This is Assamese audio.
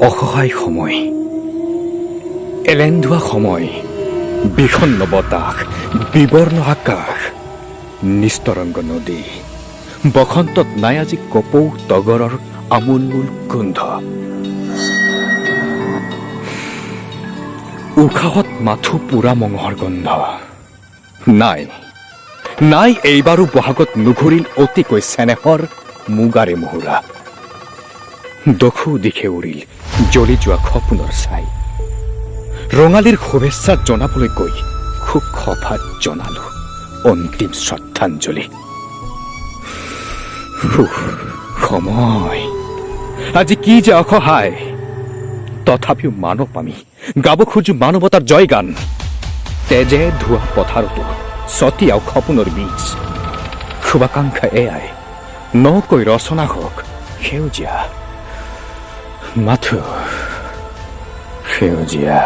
অসহায় সময়, এলেন্ধুৱা সময়, বিষণ্ণ বতাহ, বিবৰ্ণ আকাশ, নিস্তৰংগ নদী, বসন্তত নাই আজি কপৌ তগৰৰ আমোলমোল গোন্ধ। উশাহত মাথো পোৰা মঙহৰ গন্ধ। নাই নাই এইবাৰো বহাগত নুঘূৰিল অতিকৈ চেনেহৰ মুগাৰে মুহুৰা। দখো দিশে উৰিল জ্বলি যোৱা সপোনৰ ছাই। ৰঙালীৰ শুভেচ্ছা জনাবলৈ গৈ খুব সভাত জনালো অন্তিম শ্ৰদ্ধাঞ্জলি। সময় আজি কি যে অসহায়, তথাপিও মানৱ আমি গাব খোজো মানৱতাৰ জয়গান। তেজে ধোৱা পথাৰতো ছটিয়াও সপোনৰ বীজ। শুভাকাংক্ষা এয়াই নকৈ ৰচনা হওক সেউজীয়া, মাথো সেউজীয়া।